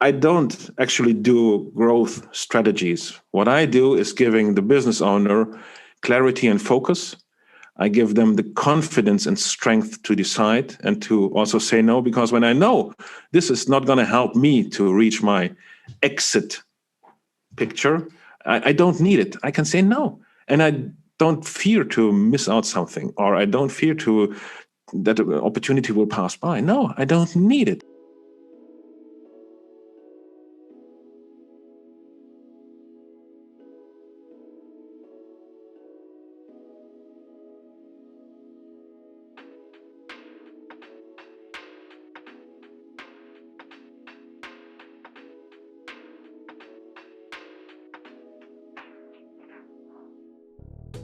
I don't actually do growth strategies. What I do is giving the business owner clarity and focus. I give them the confidence and strength to decide and to also say no, because when I know this is not going to help me to reach my exit picture, I don't need it. I can say no. And I don't fear to miss out something, or I don't fear to that an opportunity will pass by. No, I don't need it.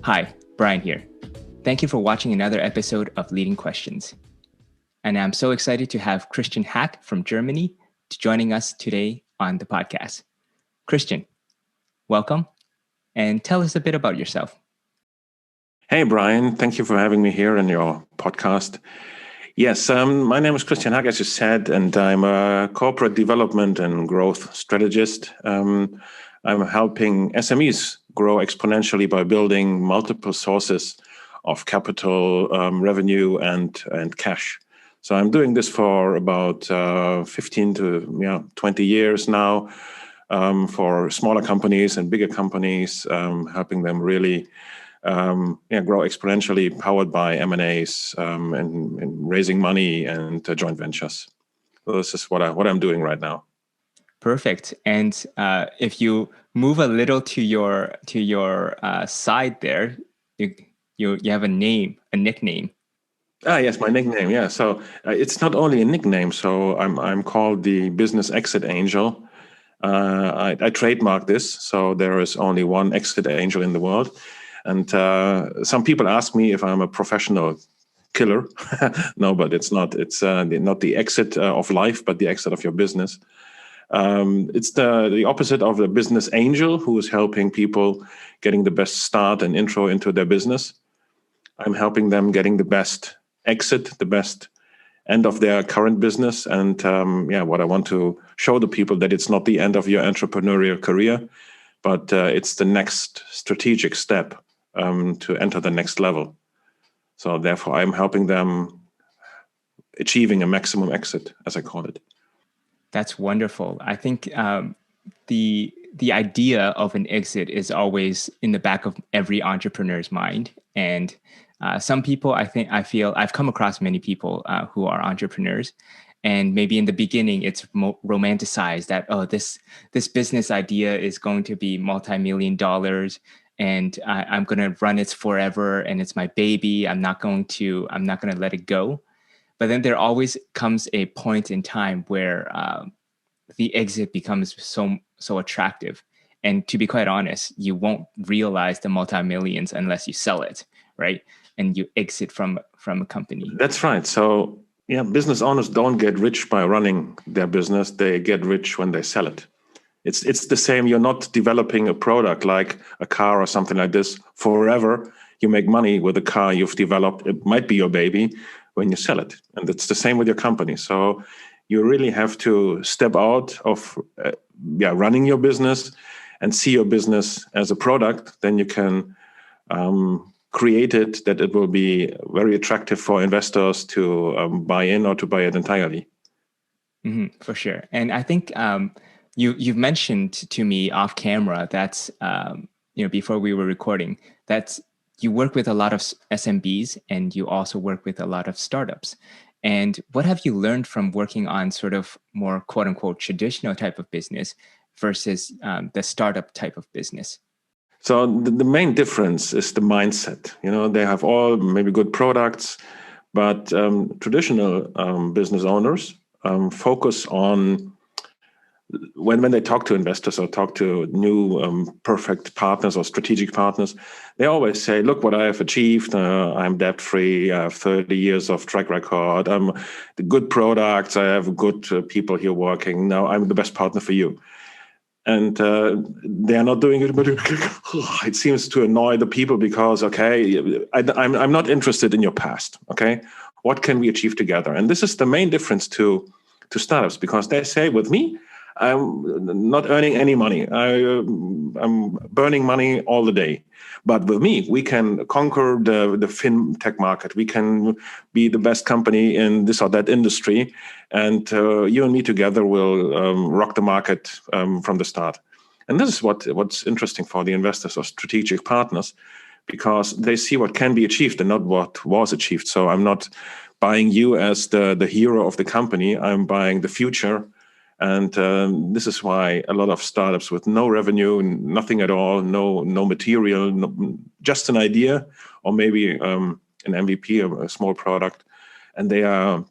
Hi, Brian here. Thank you for watching another episode of Leading Questions. And I'm so excited to have Christian Haack from Germany joining us today on the podcast. Christian, welcome, and tell us a bit about yourself. Hey, Brian, thank you for having me here in your podcast. Yes, my name is Christian Haack, as you said, and I'm a corporate development and growth strategist. I'm helping SMEs grow exponentially by building multiple sources of capital, revenue, and cash. So I'm doing this for about 15 to 20 years now, for smaller companies and bigger companies, helping them really grow exponentially, powered by M&As and raising money and joint ventures. So this is what I'm doing right now. Perfect. And if you move a little to your side there, you have a nickname. Yes, my nickname. Yeah, so it's not only a nickname. So I'm called the Business Exit Angel. I trademarked this, so there is only one exit angel in the world. And some people ask me if I'm a professional killer. No, but it's not. It's not the exit of life, but the exit of your business. It's the opposite of the business angel, who is helping people getting the best start and intro into their business. I'm helping them getting the best exit, the best end of their current business. And what I want to show the people, that it's not the end of your entrepreneurial career, but it's the next strategic step to enter the next level. So therefore, I'm helping them achieving a maximum exit, as I call it. That's wonderful. I think the idea of an exit is always in the back of every entrepreneur's mind. And some people, I feel I've come across many people who are entrepreneurs, and maybe in the beginning it's romanticized that, oh, this business idea is going to be multi-million dollars, and I'm going to run it forever, and it's my baby. I'm not going to let it go. But then there always comes a point in time where the exit becomes so attractive. And to be quite honest, you won't realize the multi-millions unless you sell it, right? And you exit from a company. That's right. So business owners don't get rich by running their business. They get rich when they sell it. It's the same. You're not developing a product like a car or something like this forever. You make money with the car you've developed. It might be your baby when you sell it. And it's the same with your company. So you really have to step out of running your business and see your business as a product. Then you can create it that it will be very attractive for investors to buy in or to buy it entirely. Mm-hmm, for sure. And I think you've mentioned to me off camera that before we were recording, that you work with a lot of SMBs and you also work with a lot of startups. And what have you learned from working on sort of more quote unquote traditional type of business versus the startup type of business? So the main difference is the mindset. They have all maybe good products, but traditional business owners focus on when they talk to investors or talk to new perfect partners or strategic partners, they always say, look what I have achieved. I'm debt-free. I have 30 years of track record. I'm the good products. I have good people here working. Now I'm the best partner for you. And they are not doing it, but it seems to annoy the people because, okay, I'm not interested in your past. Okay, what can we achieve together? And this is the main difference to startups, because they say, with me, I'm not earning any money. I'm burning money all the day. But with me, we can conquer the fintech market. We can be the best company in this or that industry, and you and me together will rock the market from the start. And this is what's interesting for the investors or strategic partners, because they see what can be achieved and not what was achieved. So I'm not buying you as the hero of the company. I'm buying the future. And this is why a lot of startups with no revenue, nothing at all, no material, just an idea, or maybe an MVP, a small product, and they are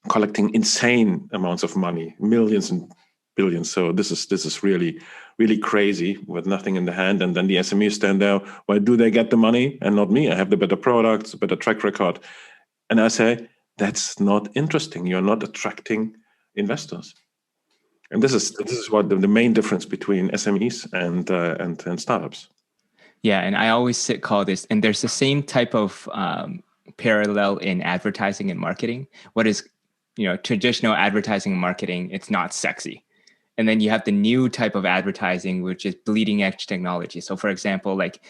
collecting insane amounts of money, millions and billions. So this is really, really crazy with nothing in the hand. And then the SMEs stand there. Why do they get the money and not me? I have the better products, better track record. And I say, that's not interesting. You're not attracting investors. And this is what the main difference between SMEs and startups. Yeah, and I always call this, and there's the same type of parallel in advertising and marketing. What is, traditional advertising and marketing? It's not sexy. And then you have the new type of advertising, which is bleeding edge technology. So, for example, like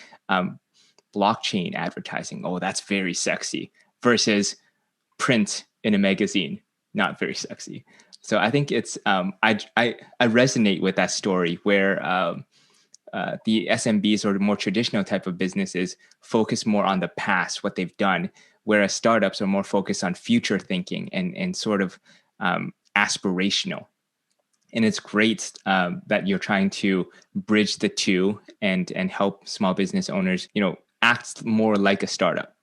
blockchain advertising. Oh, that's very sexy. Versus print in a magazine, not very sexy. So I think it's I resonate with that story where the SMBs or the more traditional type of businesses focus more on the past, what they've done, whereas startups are more focused on future thinking and sort of aspirational. And it's great that you're trying to bridge the two and help small business owners, act more like a startup.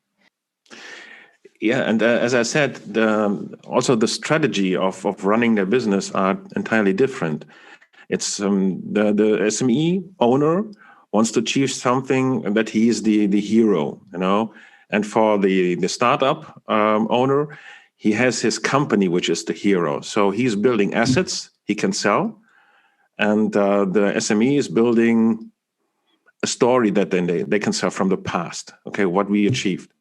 Yeah, and as I said, also the strategy of running their business are entirely different. It's the SME owner wants to achieve something that he is the hero, and for the startup owner, he has his company, which is the hero. So he's building assets he can sell, and the SME is building a story that then they can sell from the past. Okay, what we achieved.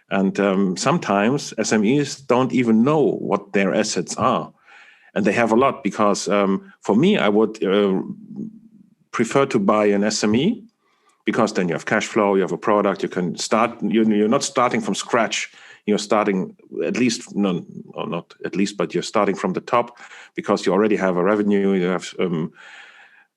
And sometimes SMEs don't even know what their assets are. And they have a lot because for me, I would prefer to buy an SME because then you have cash flow, you have a product, you can start, you're not starting from scratch. You're starting at least, no, or not at least, but you're starting from the top because you already have a revenue, you have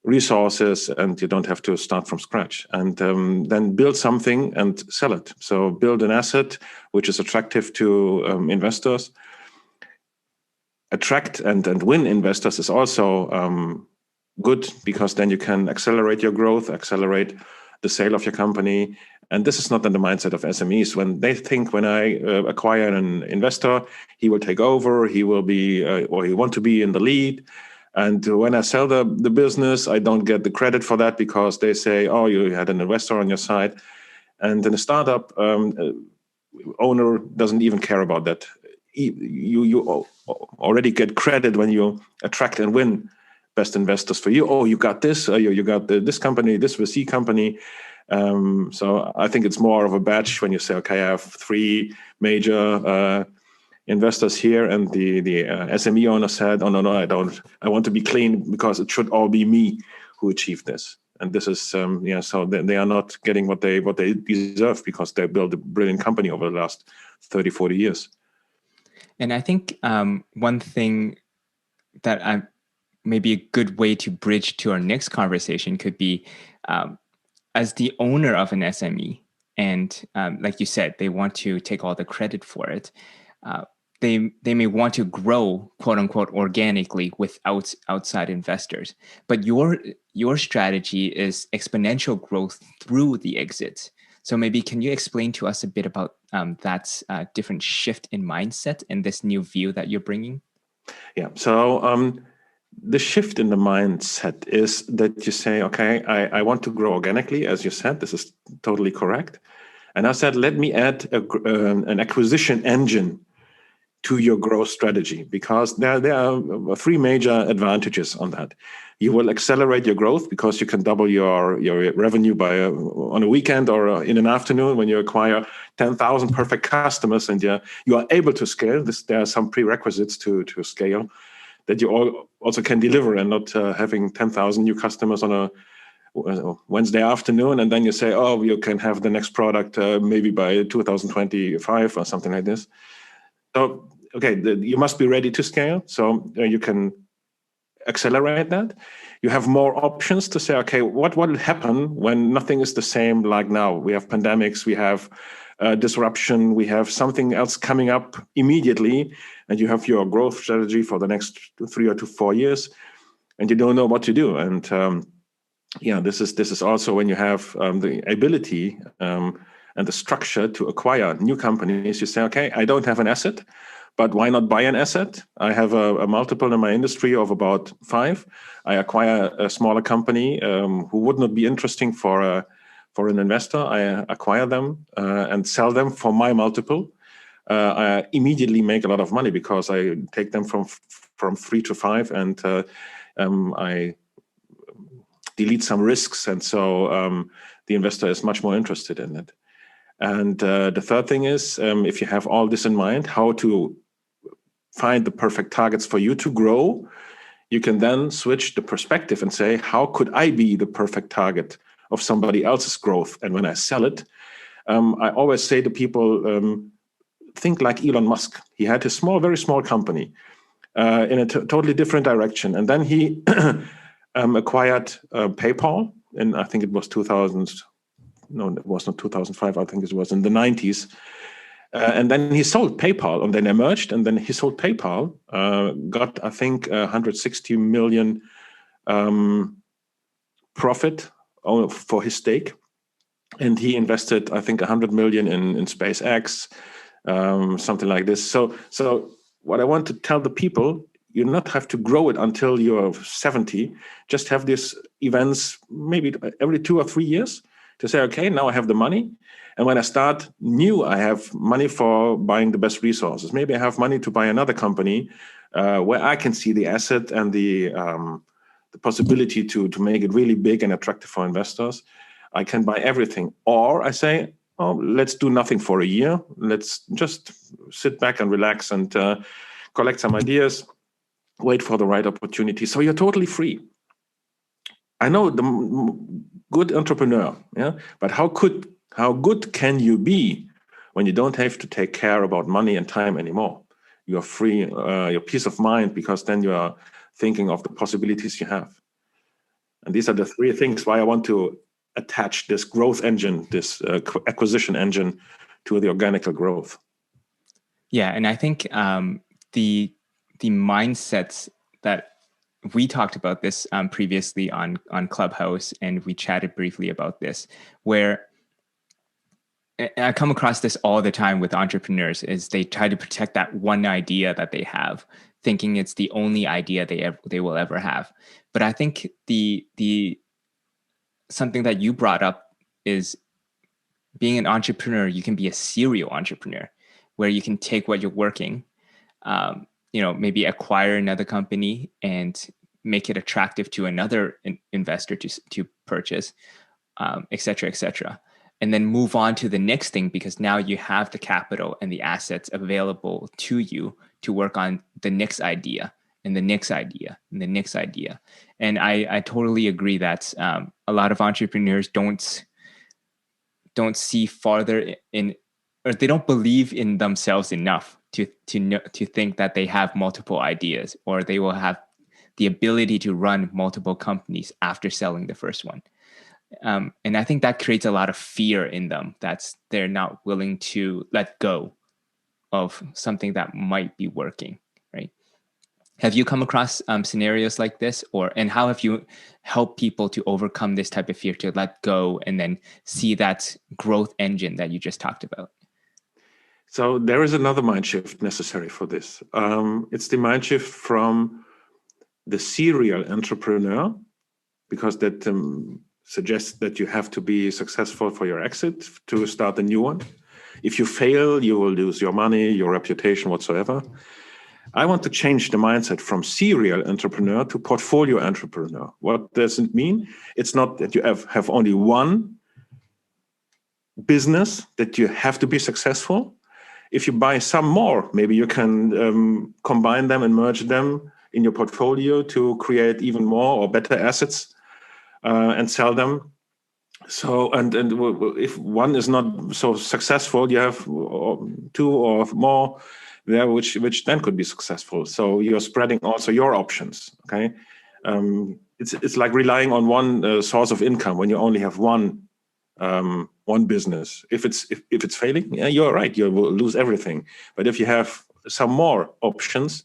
resources, and you don't have to start from scratch. And then build something and sell it. So build an asset which is attractive to investors. Attract and win investors is also good because then you can accelerate your growth, accelerate the sale of your company. And this is not in the mindset of SMEs. When they think, when I acquire an investor, he will take over, he will be, or he want to be in the lead. And when I sell the business, I don't get the credit for that because they say, oh, you had an investor on your side. And in a startup, owner doesn't even care about that. You already get credit when you attract and win best investors for you. Oh, you got this, you got this company, this VC company. So I think it's more of a badge when you say, okay, I have 3 major investors here, and the SME owner said, oh no, I don't. I want to be clean because it should all be me who achieved this. And this is so they are not getting what they deserve because they built a brilliant company over the last 30, 40 years. And I think one thing that maybe a good way to bridge to our next conversation could be as the owner of an SME, and like you said, they want to take all the credit for it. They may want to grow, quote unquote, organically without outside investors. But your strategy is exponential growth through the exits. So maybe can you explain to us a bit about that different shift in mindset and this new view that you're bringing? Yeah. So the shift in the mindset is that you say, okay, I want to grow organically, as you said. This is totally correct. And I said, let me add an acquisition engine to your growth strategy, because there are 3 major advantages on that. You will accelerate your growth because you can double your revenue on a weekend or in an afternoon when you acquire 10,000 perfect customers, and you are able to scale. There are some prerequisites to scale. that you also can deliver, and not having 10,000 new customers on a Wednesday afternoon, and then you say, oh, you can have the next product maybe by 2025 or something like this. So, okay, you must be ready to scale. So you can accelerate that. You have more options to say, okay, what will happen when nothing is the same like now? We have pandemics, we have disruption, we have something else coming up immediately, and you have your growth strategy for the next 3 or 4 years, and you don't know what to do. And this is also when you have the ability and the structure to acquire new companies. You say, okay, I don't have an asset, but why not buy an asset? I have a multiple in my industry of about 5. I acquire a smaller company who would not be interesting for an investor. I acquire them and sell them for my multiple. I immediately make a lot of money because I take them from 3 to 5, and I delete some risks, and so the investor is much more interested in it. And the third thing is, if you have all this in mind, how to find the perfect targets for you to grow, you can then switch the perspective and say, how could I be the perfect target of somebody else's growth? And when I sell it, I always say to people, think like Elon Musk. He had his very small company in a totally different direction. And then he acquired PayPal, and I think it was 2000. No, it was not 2005. I think it was in the 90s. And then he sold PayPal, and then they merged, and then he sold PayPal, got, I think, 160 million profit for his stake. And he invested, I think, 100 million in SpaceX, something like this. So what I want to tell the people, you not have to grow it until you're 70. Just have these events maybe every 2 or 3 years to say, okay, now I have the money. And when I start new, I have money for buying the best resources. Maybe I have money to buy another company where I can see the asset and the possibility to make it really big and attractive for investors. I can buy everything. Or I say, oh, let's do nothing for a year. Let's just sit back and relax and collect some ideas, wait for the right opportunity. So you're totally free. I know the good entrepreneur, yeah, but how good can you be when you don't have to take care about money and time anymore? You are free, your peace of mind, because then you are thinking of the possibilities you have. And these are the 3 things why I want to attach this growth engine, this acquisition engine, to the organic growth. Yeah, and I think the mindsets that we talked about this previously on Clubhouse, and we chatted briefly about this, where I come across this all the time with entrepreneurs, is they try to protect that one idea that they have, thinking it's the only idea they will ever have. But I think the something that you brought up is, being an entrepreneur, you can be a serial entrepreneur, where you can take what you're working, maybe acquire another company and make it attractive to another investor to purchase, et cetera, and then move on to the next thing, because now you have the capital and the assets available to you to work on the next idea and the next idea and the next idea. And I totally agree that a lot of entrepreneurs don't see farther in, or they don't believe in themselves enough to think that they have multiple ideas, or they will have the ability to run multiple companies after selling the first one. And I think that creates a lot of fear in them, that they're not willing to let go of something that might be working, right? Have you come across scenarios like this, and how have you helped people to overcome this type of fear, to let go and then see that growth engine that you just talked about? So there is another mind shift necessary for this. It's the mind shift from the serial entrepreneur, because that suggests that you have to be successful for your exit to start a new one. If you fail, you will lose your money, your reputation, whatsoever. I want to change the mindset from serial entrepreneur to portfolio entrepreneur. What does it mean? It's not that you have only one business that you have to be successful. If you buy some more, maybe you can combine them and merge them in your portfolio to create even more or better assets and sell them. So, and if one is not so successful, you have two or more there, which then could be successful. So you're spreading also your options. Okay, it's like relying on one source of income when you only have one business. If it's failing, yeah, you're right, you will lose everything. But if you have some more options,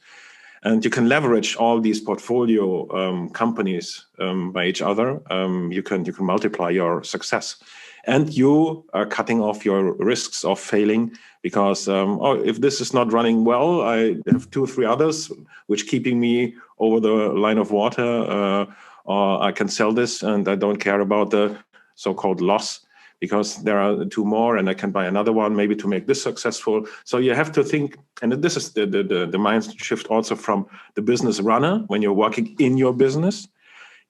and you can leverage all these portfolio companies by each other, you can multiply your success, and you are cutting off your risks of failing, because if this is not running well, I have 2 or 3 others which keeping me over the line of water, or I can sell this and I don't care about the so-called loss, because there are 2 more and I can buy another one maybe to make this successful. So you have to think, and this is the mind shift also from the business runner when you're working in your business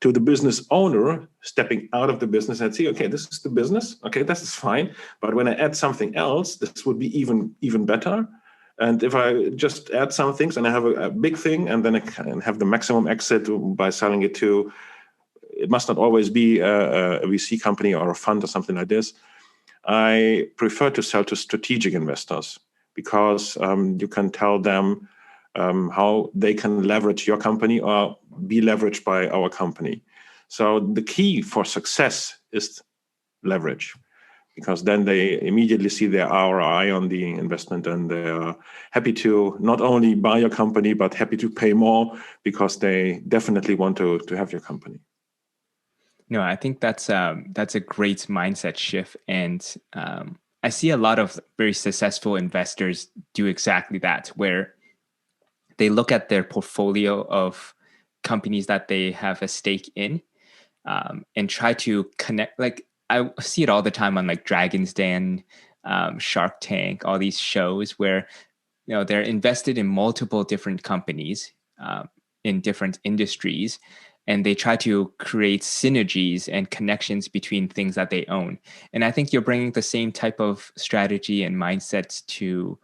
to the business owner stepping out of the business and see, okay, this is the business. Okay, this is fine. But when I add something else, this would be even better. And if I just add some things and I have a big thing, and then I can have the maximum exit by selling it to, it must not always be a VC company or a fund or something like this. I prefer to sell to strategic investors, because you can tell them how they can leverage your company or be leveraged by our company. So the key for success is leverage, because then they immediately see their ROI on the investment, and they're happy to not only buy your company, but happy to pay more, because they definitely want to have your company. No, I think that's a great mindset shift, and I see a lot of very successful investors do exactly that, where they look at their portfolio of companies that they have a stake in, and try to connect. Like, I see it all the time on like Dragon's Den, Shark Tank, all these shows where they're invested in multiple different companies in different industries, and they try to create synergies and connections between things that they own. And I think you're bringing the same type of strategy and mindsets to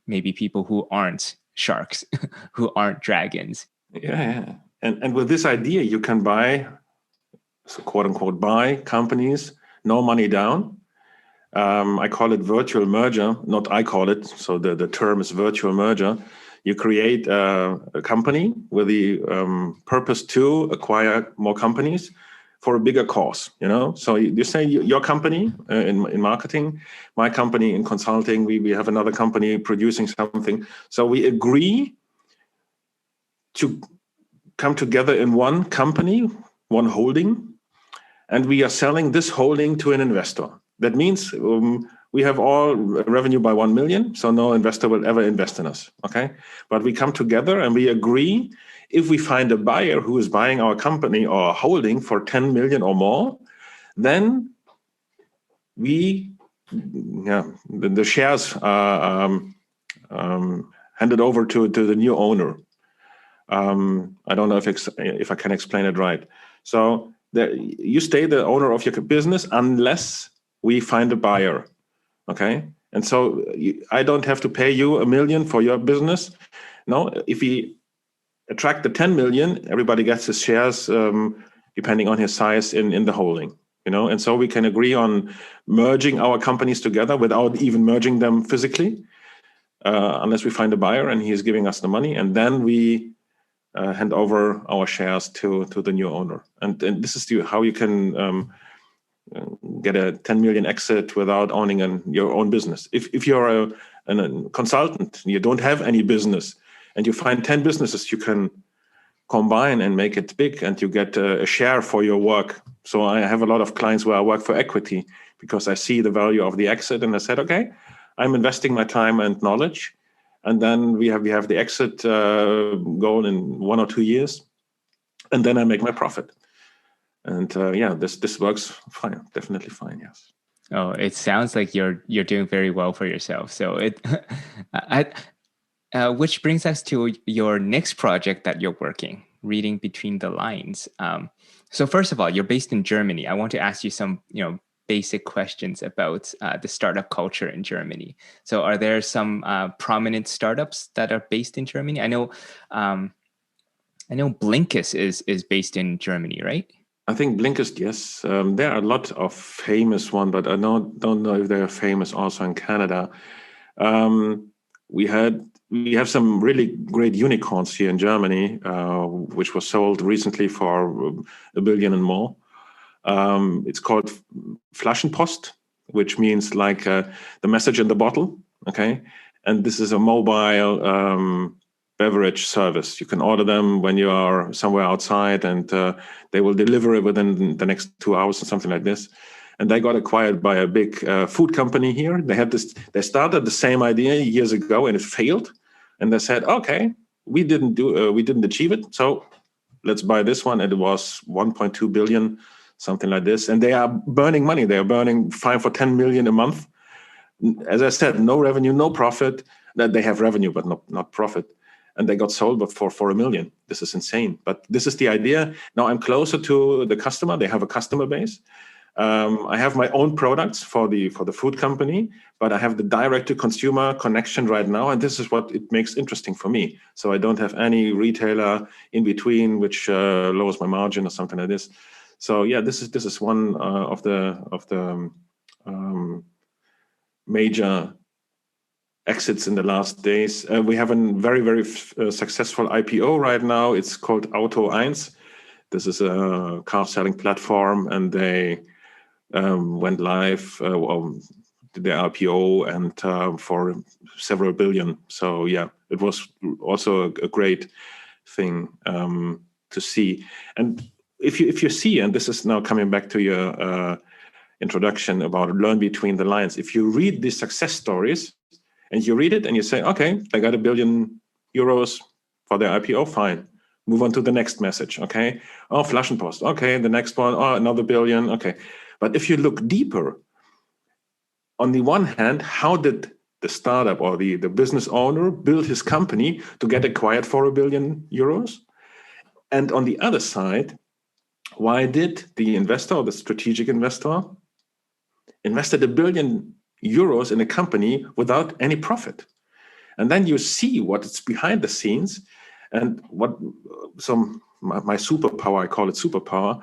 maybe people who aren't sharks, who aren't dragons. Yeah. And with this idea, you can buy, so quote unquote, buy companies, no money down. I call it virtual merger, not I call it. So the term is virtual merger. You create a company with the purpose to acquire more companies for a bigger cause. So you say your company in marketing, my company in consulting, we have another company producing something. So we agree to come together in one company, one holding, and we are selling this holding to an investor. That means we have all revenue by 1 million, so no investor will ever invest in us, okay? But we come together and we agree, if we find a buyer who is buying our company or holding for 10 million or more, then the shares are handed over to the new owner. I don't know if I can explain it right. So you stay the owner of your business unless we find a buyer, okay? And so I don't have to pay you 1 million for your business. No, if we attract the 10 million, everybody gets his shares depending on his size in the holding, and so we can agree on merging our companies together without even merging them physically, unless we find a buyer and he's giving us the money, and then we hand over our shares to the new owner. And this is how you can get a 10 million exit without owning your own business. If you're a consultant, you don't have any business, and you find 10 businesses you can combine and make it big, and you get a share for your work. So I have a lot of clients where I work for equity, because I see the value of the exit, and I said, okay, I'm investing my time and knowledge, and then we have the exit goal in 1 or 2 years, and then I make my profit. And this works fine, definitely fine. Yes. Oh, it sounds like you're doing very well for yourself. So which brings us to your next project that you're working, reading between the lines. So first of all, you're based in Germany. I want to ask you some basic questions about the startup culture in Germany. So are there some prominent startups that are based in Germany? I know I know Blinkist is based in Germany, right? I think Blinkist, yes. There are a lot of famous one, but I don't know if they are famous also in Canada. Um, we have some really great unicorns here in Germany, which was sold recently for a billion and more. It's called Flaschenpost, which means like the message in the bottle. Okay, and this is a mobile beverage service. You can order them when you are somewhere outside, and they will deliver it within the next 2 hours or something like this. And they got acquired by a big food company here. They had this. They started the same idea years ago, and it failed. And they said, "Okay, we didn't achieve it, so let's buy this one." And it was 1.2 billion, something like this. And they are burning money. They are burning 5 or 10 million a month. As I said, no revenue, no profit. That they have revenue, but not profit. And they got sold but for 1 million. This is insane. But this is the idea. Now I'm closer to the customer. They have a customer base. I have my own products for the food company, but I have the direct to consumer connection right now, and this is what it makes interesting for me. So I don't have any retailer in between, which lowers my margin or something like this. So yeah, this is one of the major exits in the last days. We have a very successful IPO right now. It's called Auto 1. This is a car selling platform, and they went live, did the IPO, and for several billion. So yeah, it was also a great thing to see. And if you see, and this is now coming back to your introduction about learn between the lines. If you read the success stories and you read it and you say, okay, they got €1 billion for their IPO, fine. Move on to the next message, okay? Oh, Flaschenpost, okay, the next one, oh, another billion, okay. But if you look deeper, on the one hand, how did the startup or the business owner build his company to get acquired for €1 billion? And on the other side, why did the investor or the strategic investor invested €1 billion in a company without any profit? And then you see what is behind the scenes, and what my superpower, I call it superpower,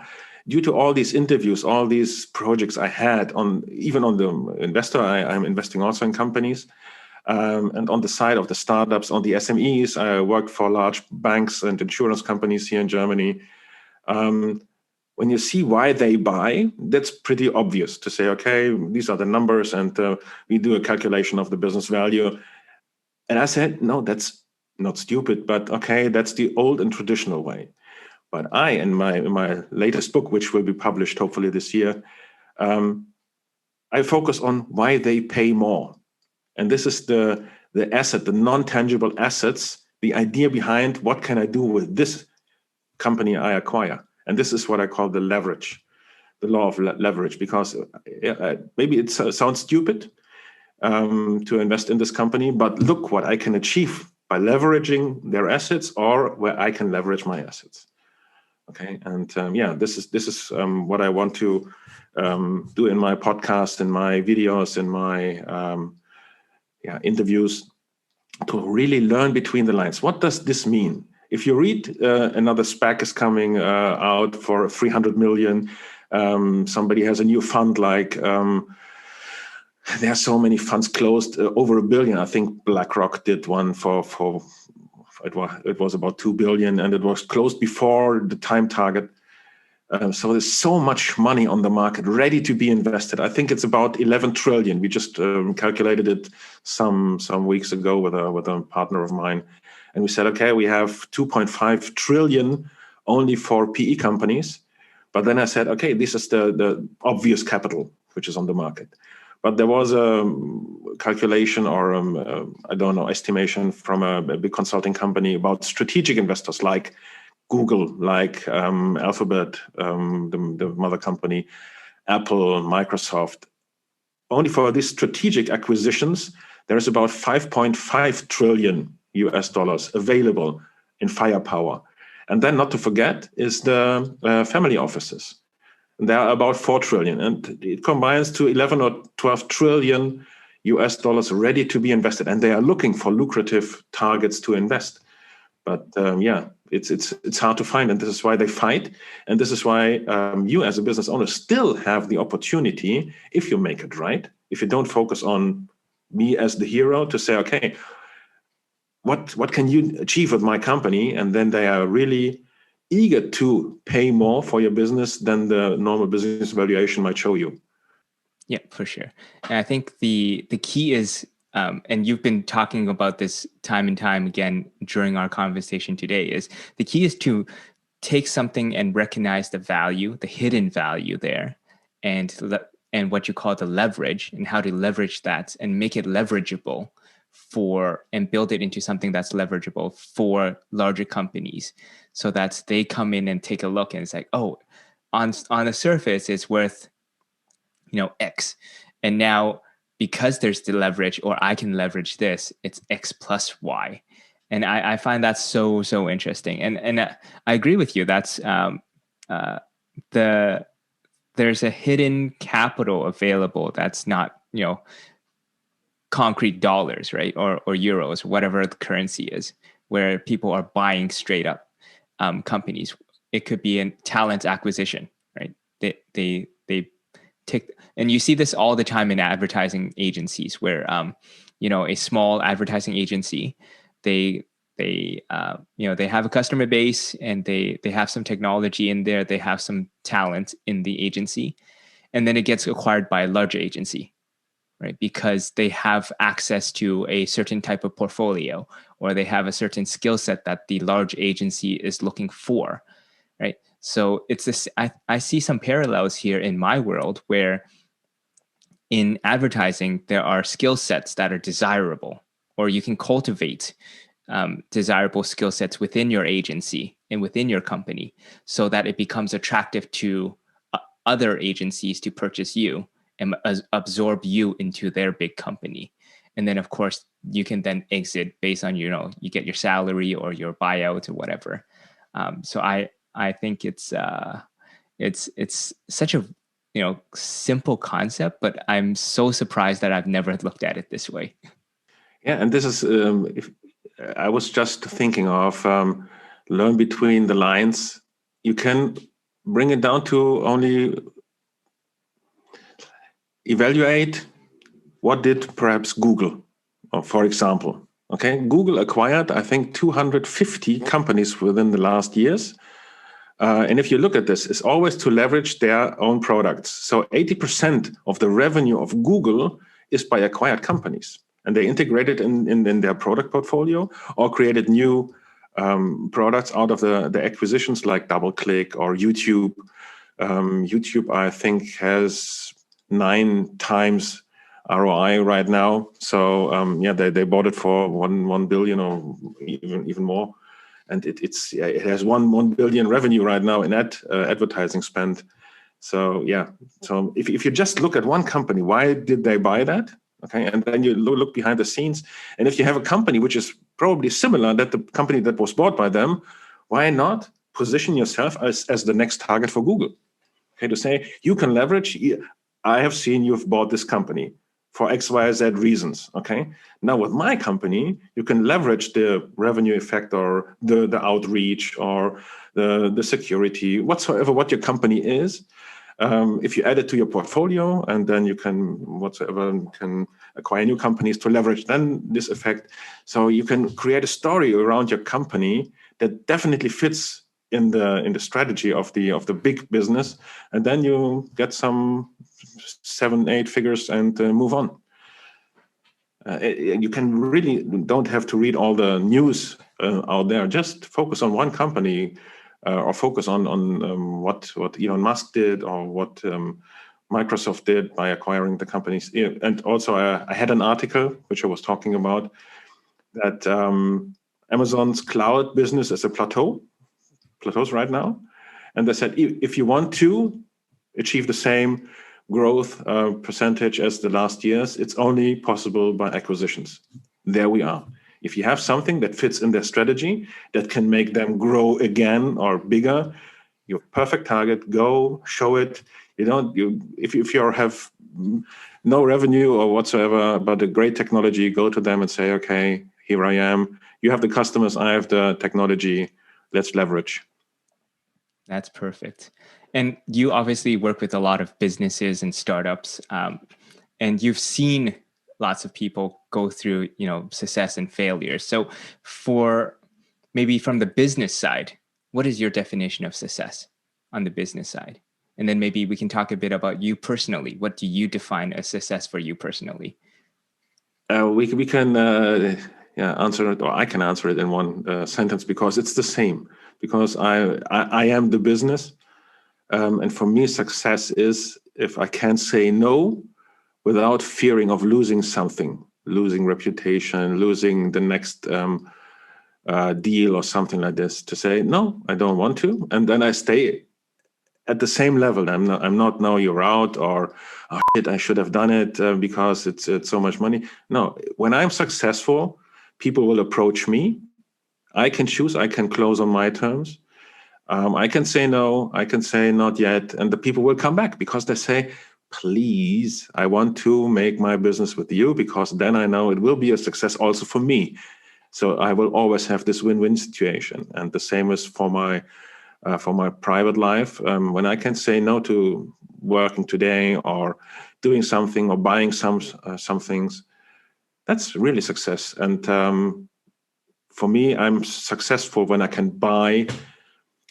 due to all these interviews, all these projects I had even on the investor, I'm investing also in companies, and on the side of the startups, on the SMEs, I worked for large banks and insurance companies here in Germany. When you see why they buy, that's pretty obvious to say, okay, these are the numbers, and we do a calculation of the business value. And I said, no, that's not stupid, but okay, that's the old and traditional way. But in my latest book, which will be published hopefully this year, I focus on why they pay more. And this is the asset, the non-tangible assets, the idea behind what can I do with this company I acquire. And this is what I call the leverage, the law of leverage, because maybe it sounds stupid to invest in this company, but look what I can achieve by leveraging their assets, or where I can leverage my assets. Okay, and this is what I want to do in my podcast, in my videos, in my interviews, to really learn between the lines. What does this mean? If you read another SPAC is coming out for 300 million, somebody has a new fund like. There are so many funds closed over $1 billion. I think BlackRock did one for it was about 2 billion, and it was closed before the time target. So there's so much money on the market ready to be invested. I think it's about 11 trillion. We just calculated it some weeks ago with a partner of mine, and we said, okay, we have 2.5 trillion only for PE companies. But then I said, okay, this is the obvious capital which is on the market. But there was a calculation or estimation from a big consulting company about strategic investors like Google, like Alphabet, the mother company, Apple, Microsoft. Only for these strategic acquisitions, there is about $5.5 trillion available in firepower. And then, not to forget, is the family offices. There are about 4 trillion, and it combines to 11 or 12 trillion ready to be invested. And they are looking for lucrative targets to invest. But It's hard to find, and this is why they fight, and this is why you as a business owner still have the opportunity, if you make it right, if you don't focus on me as the hero, to say, okay, what can you achieve with my company? And then they are really eager to pay more for your business than the normal business valuation might show you. Yeah, for sure. And I think the key is, and you've been talking about this time and time again during our conversation today, is the key is to take something and recognize the value, the hidden value there, and and what you call the leverage, and how to leverage that and make it leverageable and build it into something that's leverageable for larger companies, so that they come in and take a look and it's like, oh, on the surface it's worth X, and now because there's the leverage, or I can leverage this, it's X plus Y. And I find that so interesting, and I agree with you. That's there's a hidden capital available that's not concrete dollars, right, or euros, whatever the currency is, where people are buying straight up companies. It could be in talent acquisition, right? They take, and you see this all the time in advertising agencies, where a small advertising agency, they have a customer base, and they have some technology in there, they have some talent in the agency, and then it gets acquired by a larger agency, right? Because they have access to a certain type of portfolio, or they have a certain skill set that the large agency is looking for, right? So it's this. I see some parallels here in my world, where in advertising there are skill sets that are desirable, or you can cultivate desirable skill sets within your agency and within your company, so that it becomes attractive to other agencies to purchase you and absorb you into their big company. And then, of course, you can then exit based on you get your salary or your buyout or whatever. So I think it's such a simple concept, but I'm so surprised that I've never looked at it this way. Yeah, and this is if I was just thinking of learn between the lines. You can bring it down to only evaluate what did perhaps Google, for example. Okay, Google acquired, I think, 250 companies within the last years. And if you look at this, it's always to leverage their own products. So 80% of the revenue of Google is by acquired companies. And they integrated in their product portfolio, or created new products out of the acquisitions, like DoubleClick or YouTube. YouTube, I think, has 9 times ROI right now. So they bought it for 1 billion or even more. And it has 1 billion revenue right now in advertising spend. So so if you just look at one company, why did they buy that? Okay, and then you look behind the scenes, and if you have a company which is probably similar that the company that was bought by them, why not position yourself as the next target for Google? Okay, to say you can leverage. I have seen you've bought this company for X, Y, Z reasons. Okay. Now with my company, you can leverage the revenue effect, or the outreach, or the security, whatsoever what your company is. If you add it to your portfolio, and then you can acquire new companies to leverage then this effect. So you can create a story around your company that definitely fits in the strategy of the big business, and then you get some 7-8 figures and move on. You can really don't have to read all the news out there. Just focus on one company, or focus on what Elon Musk did, or what Microsoft did by acquiring the companies. And also, I had an article which I was talking about that Amazon's cloud business is a plateaus right now, and they said if you want to achieve the same growth percentage as the last years, it's only possible by acquisitions. There we are. If you have something that fits in their strategy that can make them grow again or bigger, your perfect target. Go show it. If you have no revenue or whatsoever, but a great technology, go to them and say, okay, here I am. You have the customers, I have the technology. let's leverage. That's perfect. And you obviously work with a lot of businesses and startups, and you've seen lots of people go through, success and failure. So for maybe from the business side, what is your definition of success on the business side? And then maybe we can talk a bit about you personally. What do you define as success for you personally? We can answer it, or I can answer it in one sentence, because it's the same. Because I am the business, and for me, success is if I can say no without fearing of losing something, losing reputation, losing the next deal or something like this. To say no, I don't want to, and then I stay at the same level. I'm not now you're out, or oh, shit, I should have done it because it's so much money. No, when I'm successful, people will approach me. I can choose. I can close on my terms. I can say no. I can say not yet, and the people will come back because they say, "Please, I want to make my business with you because then I know it will be a success also for me." So I will always have this win-win situation, and the same is for my private life. When I can say no to working today or doing something or buying some things, that's really success. And for me, I'm successful when I can buy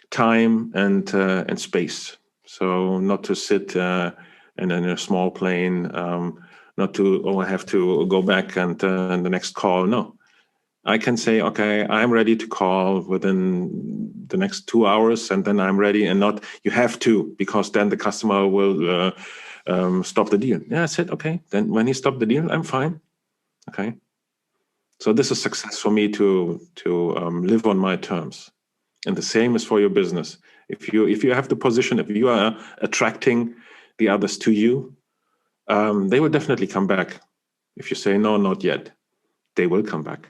time and space. So not to sit in a small plane, not to I have to go back and the next call. No, I can say, okay, I'm ready to call within the next 2 hours, and then I'm ready, and not you have to, because then the customer will stop the deal. Yeah, I said, okay, then when he stopped the deal, I'm fine. Okay. So this is success for me to live on my terms. And the same is for your business. If you have the position, if you are attracting the others to you, they will definitely come back. If you say no, not yet, they will come back.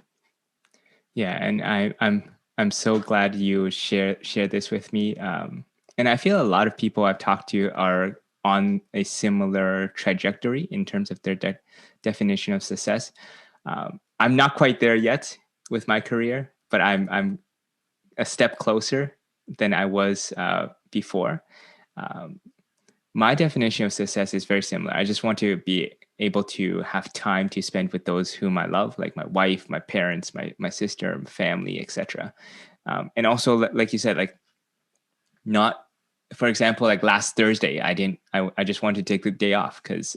Yeah, and I'm so glad you share this with me. And I feel a lot of people I've talked to are on a similar trajectory in terms of their definition of success. I'm not quite there yet with my career, but I'm a step closer than I was before. My definition of success is very similar. I just want to be able to have time to spend with those whom I love, like my wife, my parents, my sister, family, etc. And also, like you said, like not, for example, like last Thursday, I just wanted to take the day off because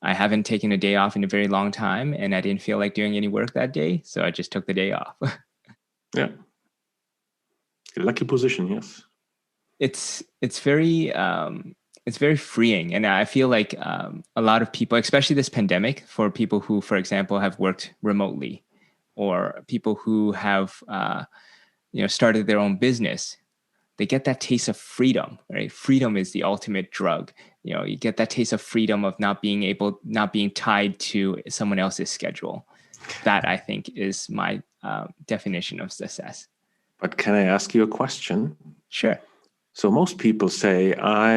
I haven't taken a day off in a very long time, and I didn't feel like doing any work that day, so I just took the day off. Yeah, lucky position, yes. It's very freeing, and I feel like a lot of people, especially this pandemic, for people who, for example, have worked remotely, or people who have started their own business, they get that taste of freedom. Right, freedom is the ultimate drug. You get that taste of freedom of not being tied to someone else's schedule. That, I think, is my definition of success. But can I ask you a question? Sure. So most people say, I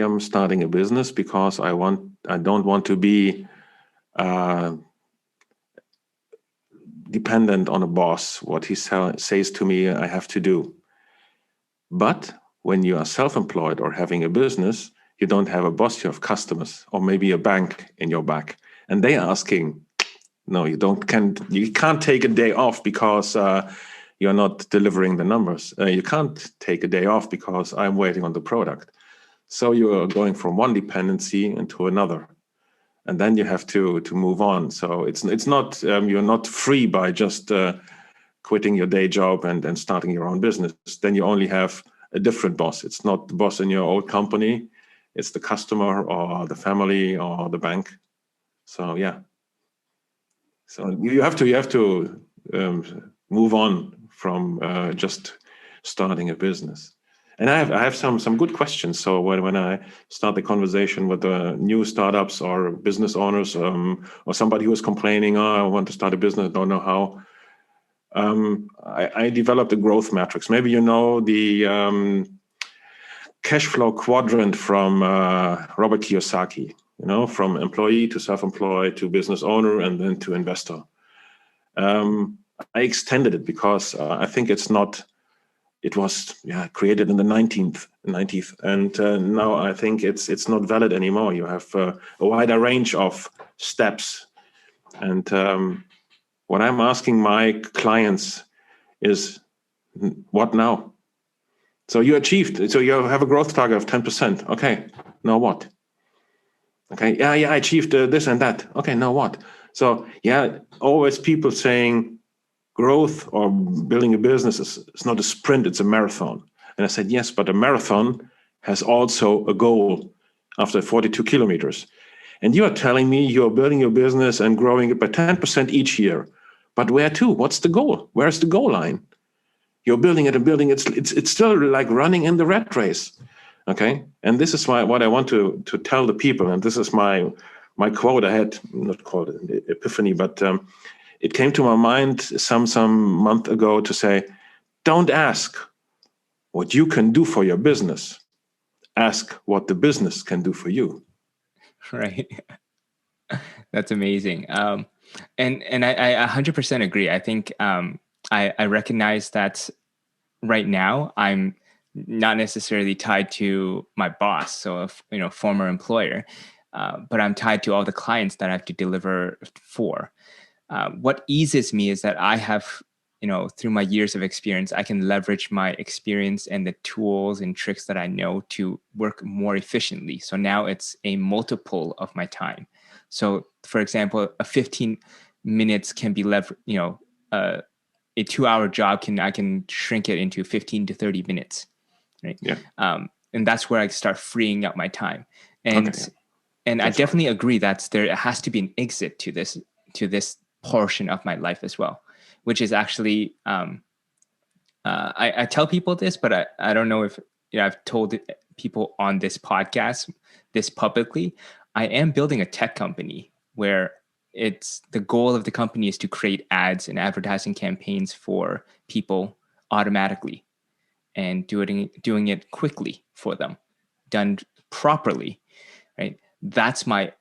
am starting a business because I don't want to be dependent on a boss, what he says to me I have to do. But when you are self-employed or having a business, you don't have a boss, you have customers, or maybe a bank in your back. And they are asking, no, you can't take a day off because you're not delivering the numbers. You can't take a day off because I'm waiting on the product. So you're going from one dependency into another, and then you have to move on. So it's not you're not free by just quitting your day job and starting your own business. Then you only have a different boss. It's not the boss in your old company. It's the customer or the family or the bank. So yeah. So you have to move on from just starting a business. And I have some good questions. So when I start the conversation with the new startups or business owners, or somebody who is complaining, oh, I want to start a business, don't know how. I developed a growth matrix. Maybe you know the cash flow quadrant from Robert Kiyosaki. From employee to self-employed to business owner and then to investor. I extended it because I think it was created in the 90th, and now I think it's not valid anymore. You have a wider range of steps, and what I'm asking my clients is, what now? So you achieved, so you have a growth target of 10%. Okay, now what? Okay, yeah, I achieved this and that. Okay, now what? So always people saying growth or building a business is not a sprint, it's a marathon. And I said, yes, but a marathon has also a goal after 42 kilometers. And you are telling me you're building your business and growing it by 10% each year. But where to? What's the goal? Where's the goal line? You're building it and building it. It's still like running in the rat race. Okay. And this is what I want to tell the people. And this is my quote. I had not called it epiphany, but it came to my mind some month ago to say, don't ask what you can do for your business. Ask what the business can do for you. Right. That's amazing. And I 100% agree. I think I recognize that right now I'm not necessarily tied to my boss, so former employer, but I'm tied to all the clients that I have to deliver for. What eases me is that I have, through my years of experience, I can leverage my experience and the tools and tricks that I know to work more efficiently. So now it's a multiple of my time. So, for example, a 15 minutes can be a 2-hour job I can shrink it into 15 to 30 minutes, right? Yeah. And that's where I start freeing up my time. And okay. and I definitely agree that there has to be an exit to this portion of my life as well, which is actually I tell people this, but I don't know if I've told people on this podcast this publicly. I am building a tech company where it's the goal of the company is to create ads and advertising campaigns for people automatically and doing it quickly for them, done properly, right? That's my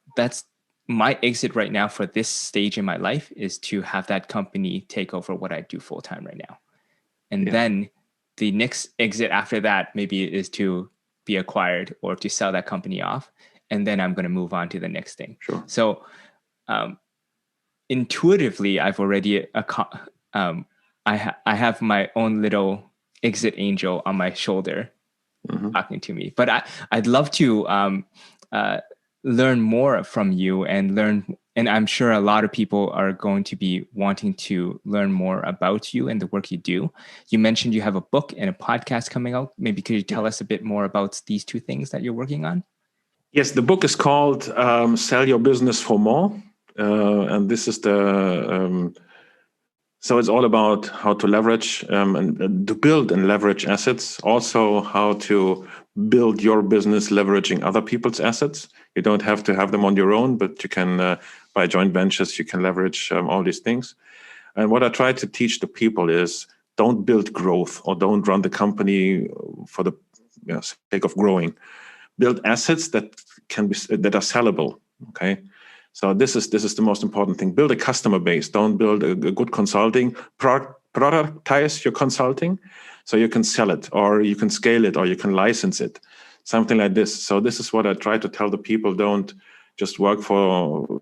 exit right now for this stage in my life, is to have that company take over what I do full time right now. And then the next exit after that maybe is to be acquired or to sell that company off. And then I'm going to move on to the next thing. Sure. So intuitively, I've already, I have my own little exit angel on my shoulder talking to me. But I'd love to learn more from you and I'm sure a lot of people are going to be wanting to learn more about you and the work you do. You mentioned you have a book and a podcast coming out. Maybe could you tell us a bit more about these two things that you're working on? Yes, the book is called Sell Your Business for More. And this is so it's all about how to leverage and to build and leverage assets. Also, how to build your business leveraging other people's assets. You don't have to have them on your own, but you can, by joint ventures, you can leverage all these things. And what I try to teach the people is, don't build growth or don't run the company for the sake of growing. Build assets that are sellable. Okay. So this is the most important thing. Build a customer base. Don't build a good consulting. Productize your consulting so you can sell it, or you can scale it, or you can license it. Something like this. So this is what I try to tell the people. Don't just work to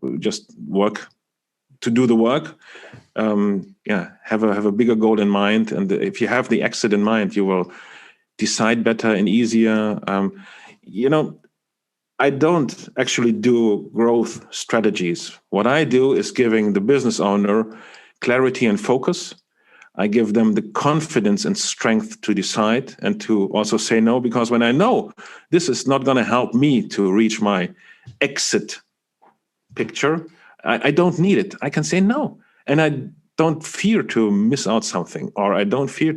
do the work. Have a bigger goal in mind. And if you have the exit in mind, you will decide better and easier. I don't actually do growth strategies. What I do is giving the business owner clarity and focus. I give them the confidence and strength to decide and to also say no, because when I know this is not going to help me to reach my exit picture, I don't need it. I can say no. And I don't fear to miss out something, or I don't fear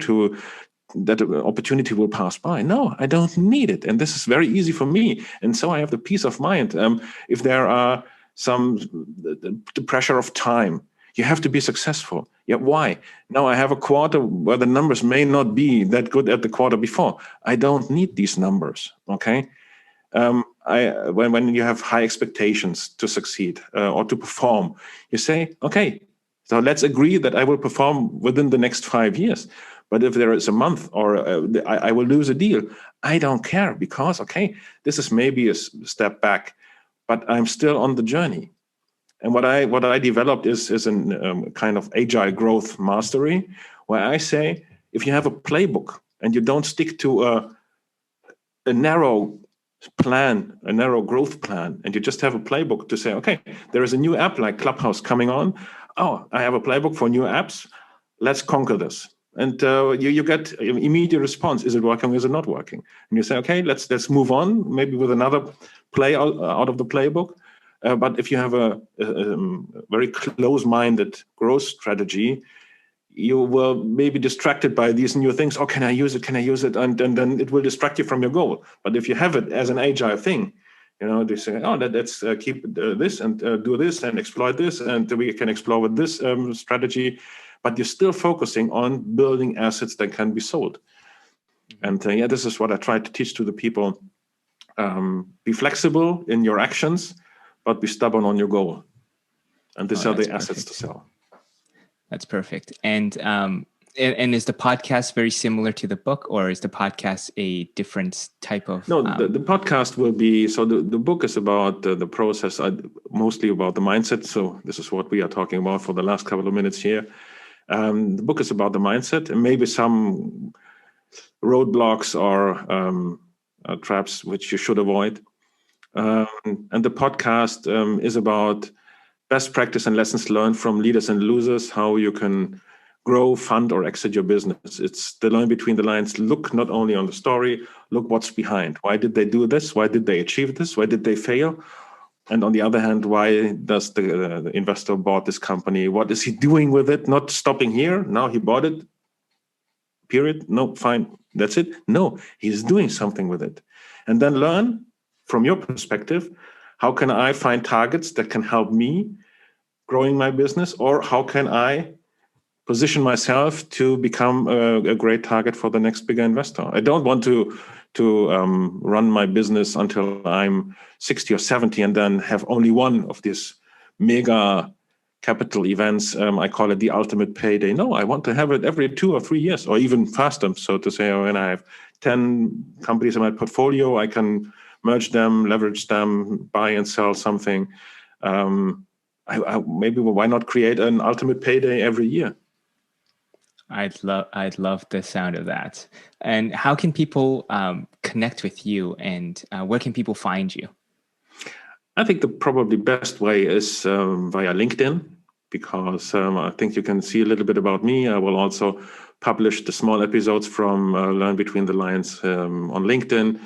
that an opportunity will pass by. No, I don't need it. And this is very easy for me. And so I have the peace of mind. If there are the pressure of time, you have to be successful. Yeah, why? Now I have a quarter where the numbers may not be that good at the quarter before. I don't need these numbers, okay? When you have high expectations to succeed or to perform, you say, okay, So let's agree that I will perform within the next 5 years. But if there is a month or I will lose a deal, I don't care, because, okay, this is maybe a step back, but I'm still on the journey. And what I developed is a kind of agile growth mastery, where I say, if you have a playbook and you don't stick to a narrow plan, a narrow growth plan, and you just have a playbook to say, okay, there is a new app like Clubhouse coming on. Oh, I have a playbook for new apps. Let's conquer this. And you get immediate response. Is it working? Is it not working? And you say, okay, let's move on, maybe with another play out of the playbook. But if you have a very close-minded growth strategy, you will maybe distracted by these new things. Oh, can I use it? Can I use it? And then it will distract you from your goal. But if you have it as an agile thing, they say, oh, let's keep this and do this and exploit this, and we can explore with this strategy. But you're still focusing on building assets that can be sold. And this is what I try to teach to the people. Be flexible in your actions, but be stubborn on your goal. And these are the assets to sell. That's perfect. And is the podcast very similar to the book, or is the podcast a different type of? No, the podcast will be, so the book is about the process, mostly about the mindset. So this is what we are talking about for the last couple of minutes here. The book is about the mindset, and maybe some roadblocks or traps which you should avoid. And the podcast is about best practice and lessons learned from leaders and losers, how you can grow, fund, or exit your business. It's the line between the lines. Look not only on the story, look what's behind. Why did they do this? Why did they achieve this? Why did they fail? And on the other hand, why does the investor bought this company? What is he doing with it? Not stopping here. Now he bought it. Period. No, fine. That's it. No, he's doing something with it. And then learn from your perspective, how can I find targets that can help me growing my business? Or how can I position myself to become a great target for the next bigger investor? I don't want to run my business until I'm 60 or 70 and then have only one of these mega capital events. I call it the ultimate payday. No, I want to have it every 2 or 3 years, or even faster. So to say, when I have 10 companies in my portfolio, I can merge them, leverage them, buy and sell something. Maybe why not create an ultimate payday every year? I'd love the sound of that. And how can people connect with you, and where can people find you? I think the probably best way is via LinkedIn, because I think you can see a little bit about me. I will also publish the small episodes from Learn Between the Lines on LinkedIn,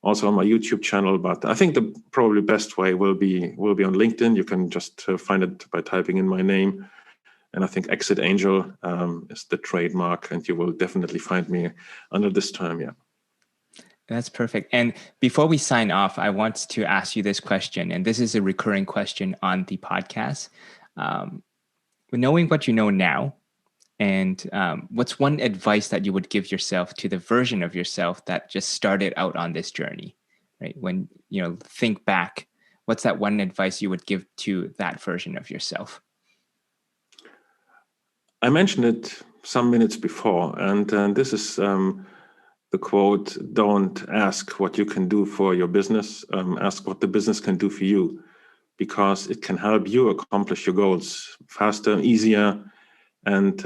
also on my YouTube channel. But I think the probably best way will be on LinkedIn. You can just find it by typing in my name. And I think Exit Angel is the trademark, and you will definitely find me under this term. Yeah. That's perfect. And before we sign off, I want to ask you this question, and this is a recurring question on the podcast. Knowing what you know now, and what's one advice that you would give yourself to the version of yourself that just started out on this journey, right? When think back, what's that one advice you would give to that version of yourself? I mentioned it some minutes before, and this is the quote: don't ask what you can do for your business, ask what the business can do for you, because it can help you accomplish your goals faster, easier, and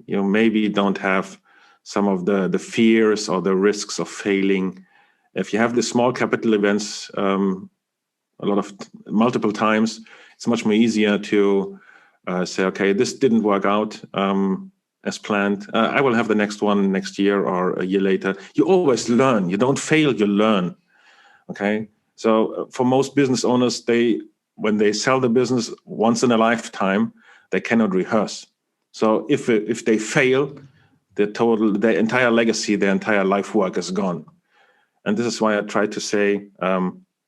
maybe don't have some of the fears or the risks of failing. If you have the small capital events multiple times, it's much more easier to say, okay, this didn't work out as planned. I will have the next one next year or a year later. You always learn. You don't fail, you learn. Okay. So for most business owners, when they sell the business once in a lifetime, they cannot rehearse. So if they fail, their entire legacy, their entire life work is gone. And this is why I try to say,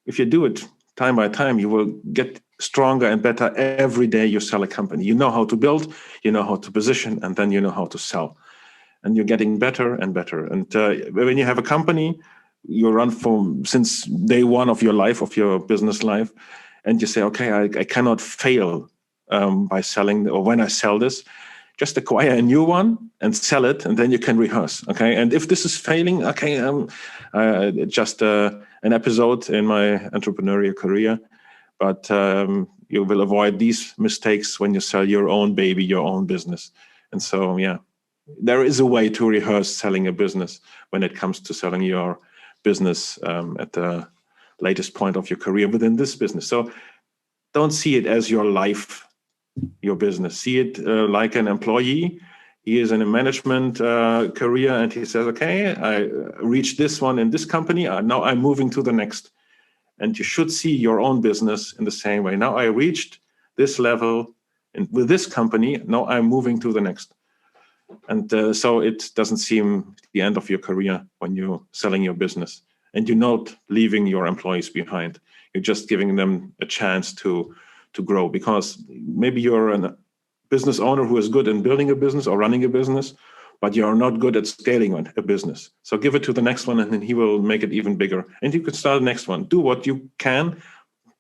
if you do it time by time, you will get stronger and better every day you sell a company. You know how to build, you know how to position, and then you know how to sell. And you're getting better and better. And when you have a company, you run since day one of your life, of your business life, and you say, okay, I cannot fail by selling, or when I sell this, just acquire a new one and sell it, and then you can rehearse. Okay, and if this is failing, okay, just an episode in my entrepreneurial career, but you will avoid these mistakes when you sell your own baby, your own business. And so, yeah, there is a way to rehearse selling a business when it comes to selling your business at the latest point of your career within this business. So don't see it as your life, your business. See it like an employee. He is in a management career, and he says, okay, I reached this one in this company. Now I'm moving to the next. And you should see your own business in the same way. Now I reached this level and with this company. Now I'm moving to the next. And so it doesn't seem the end of your career when you're selling your business. And you're not leaving your employees behind. You're just giving them a chance to grow, because maybe you're a business owner who is good in building a business or running a business, but you're not good at scaling a business. So give it to the next one, and then he will make it even bigger. And you can start the next one. Do what you can,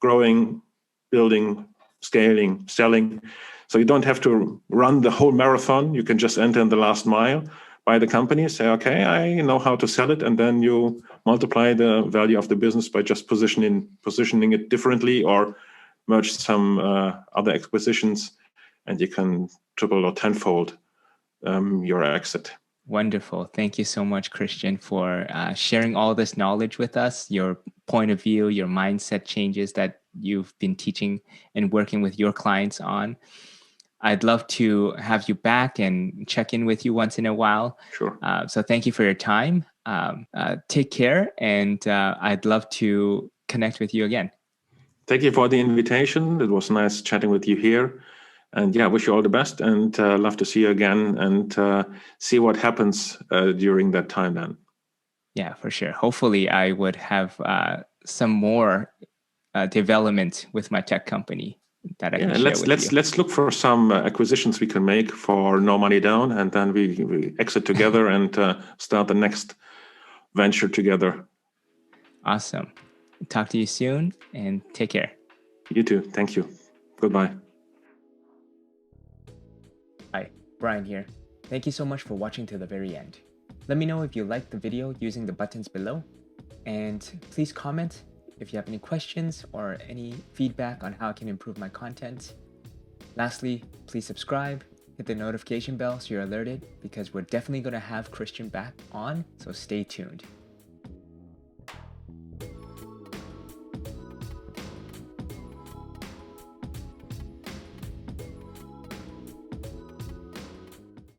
growing, building, scaling, selling. So you don't have to run the whole marathon. You can just enter in the last mile, buy the company, say, okay, I know how to sell it. And then you multiply the value of the business by just positioning it differently, or merge some other acquisitions, and you can triple or tenfold your exit. Wonderful. Thank you so much, Christian, for sharing all this knowledge with us, your point of view, your mindset changes that you've been teaching and working with your clients on. I'd love to have you back and check in with you once in a while. Sure. So thank you for your time. Take care, and I'd love to connect with you again. Thank you for the invitation. It was nice chatting with you here. And yeah, wish you all the best, and love to see you again and see what happens during that time then. Yeah, for sure. Hopefully I would have some more development with my tech company that I can share with you. Let's look for some acquisitions we can make for no money down, and then we exit together and start the next venture together. Awesome. Talk to you soon, and take care. You too. Thank you. Goodbye. Hi, Brian here. Thank you so much for watching to the very end. Let me know if you liked the video using the buttons below, and please comment if you have any questions or any feedback on how I can improve my content. Lastly, please subscribe, hit the notification bell so you're alerted, because we're definitely going to have Christian back on, so stay tuned.